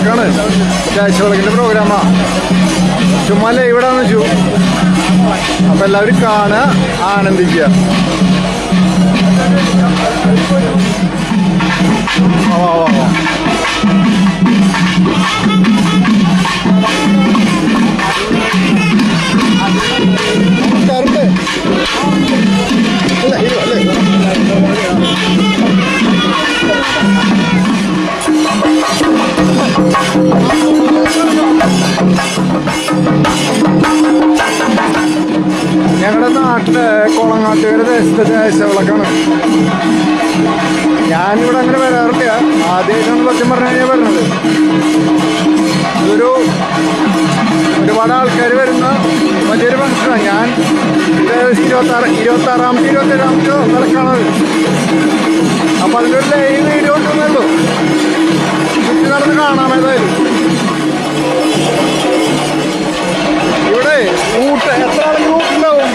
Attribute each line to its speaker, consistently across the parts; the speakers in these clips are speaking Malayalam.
Speaker 1: വിളക്കാണ്. ആഴ്ചവിളക്കിന്റെ പ്രോഗ്രാമാ. ചുമ്മാ ലൈവിടാന്ന് വെച്ചു. അപ്പൊ എല്ലാവരും കാണുക, ആനന്ദിക്കുക. ഞങ്ങളുടെ നാട്ടിലെ കോളങ്ങാട്ടുകാരുടെ ദേശത്തെ ദേശവിളക്കാണ്. ഞാനിവിടെ അങ്ങനെ വരാറില്ല. ആദ്യമായിട്ടാണ് സത്യം പറഞ്ഞു കഴിഞ്ഞാൽ വരുന്നത്. ഇതൊരു ഒരുപാട് ആൾക്കാർ വരുന്ന വലിയൊരു ഫംഗ്ഷനാണ്. ഞാൻ 26-27 വിളക്കാണത്. അപ്പൊ അതിൻ്റെ ഒരു ലൈവ് വീഡിയോ ഉണ്ടെന്നുള്ളൂ. ചുറ്റി നടന്ന് കാണാം. ഏതായാലും ഇവിടെ എത്ര ആളുകൾ ഊട്ടുണ്ടാവും?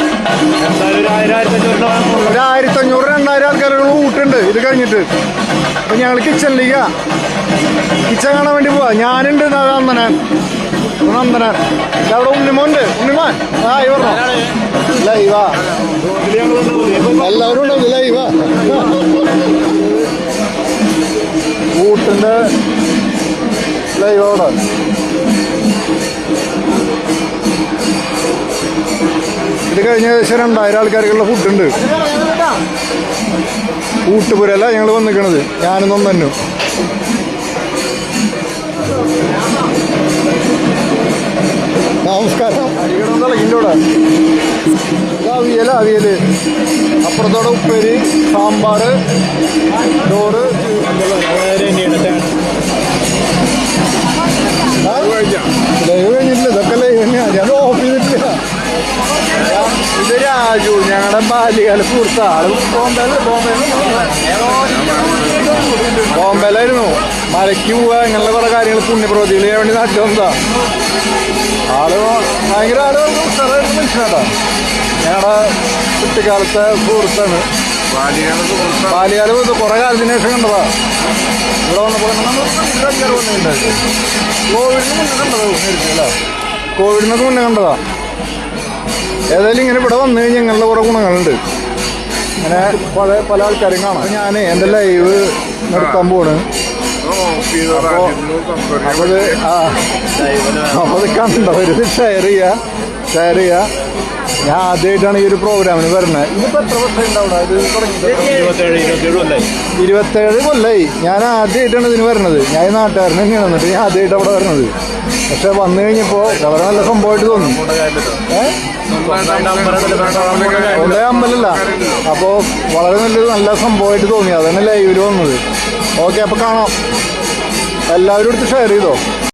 Speaker 1: 1500-2000 ആൾക്കാരുകൾ ഊട്ടുണ്ട് ഇത് കഴിഞ്ഞിട്ട്. അപ്പൊ ഞങ്ങൾ കിച്ചണിലേക്ക് കിച്ചൺ കാണാൻ വേണ്ടി പോവാ. ഞാനുണ്ട് നന്ദനാൻ അവിടെ ഉണ്ണിമോണ്ട്. ഉണ്ണിമാൻ ഇവർ ലൈവാ. എല്ലാവരും ഉണ്ടോ ലൈവാ? ഊട്ടിന്റെ ലൈവോടെ ഇത് കഴിഞ്ഞ ഏകദേശം 2000 ആൾക്കാർക്കുള്ള ഫുഡുണ്ട്. ഊട്ടുപുരല്ല ഞങ്ങൾ വന്നിക്കണത്. ഞാനൊന്നും തന്നെ നമസ്കാരം. അരികടം ഇതിൻ്റെ കൂടെ അവിയല് അപ്പുറത്തോടെ ഉപ്പേരി, സാമ്പാർ, ചോറ്. ലൈവ് കഴിഞ്ഞിട്ടില്ല. ഇതൊക്കെ ലൈവ് തന്നെയാണ്. ഞാൻ ഓഫ് ചെയ്തിട്ടില്ല. ഇത് രാജു, ഞങ്ങളുടെ ബാല്യകാല സുഹൃത്ത. ആള് ബോംബെയിലായിരുന്നു. മലയ്ക്ക് പോവുക, ഇങ്ങനെയുള്ള കുറെ കാര്യങ്ങൾ പുണ്യപ്രവൃത്തികൾ ചെയ്യാൻ വേണ്ടി നാട്ടിൽ വന്നതാ. ആള് ഭയങ്കര മനുഷ്യനാട്ടാ. ഞങ്ങളുടെ കുട്ടിക്കാലത്തെ സുഹൃത്താണ്. ബാല്യകാല സുഹൃത്ത്. കുറെ കാലത്തിന് ശേഷം കണ്ടതാ. ഇവിടെ വന്നപ്പോൾ വന്നിട്ടുണ്ടായിരുന്നു. കോവിഡിനൊക്കെ മുന്നേ കണ്ടതാ. ഏതായാലും ഇങ്ങനെ ഇവിടെ വന്നു കഴിഞ്ഞാൽ ഇങ്ങനെയുള്ള കുറെ ഗുണങ്ങളുണ്ട്. ഇങ്ങനെ പല ആൾക്കാരും കാണാം. ഞാൻ എൻ്റെ ലൈവ് നിർത്താൻ പോണ്. അപ്പോൾ അത് കണ്ടവര് ഷെയർ ചെയ്യുക. ഞാൻ ആദ്യമായിട്ടാണ് ഈ ഒരു പ്രോഗ്രാമിന് വരുന്നത്. ഇതിപ്പോൾ എത്ര വർഷം ഉണ്ടാവും? ഇത് 27 കൊല്ലായി. ഞാൻ ആദ്യമായിട്ടാണ് ഇതിന് വരുന്നത്. ഞാൻ നാട്ടുകാരൻ തന്നെയാണ്. എന്നിട്ട് ഞാൻ ആദ്യമായിട്ട് അവിടെ വരുന്നത്. പക്ഷെ വന്നു കഴിഞ്ഞപ്പോൾ വളരെ നല്ല സംഭവമായിട്ട് തോന്നി. ഒരേ അമ്പലല്ല. അപ്പോൾ വളരെ നല്ല സംഭവമായിട്ട് തോന്നി. അതന്നെ ലൈവിൽ വന്നത്. ഓക്കെ, അപ്പോൾ കാണാം. എല്ലാവരും എടുത്ത് ഷെയർ ചെയ്തോ.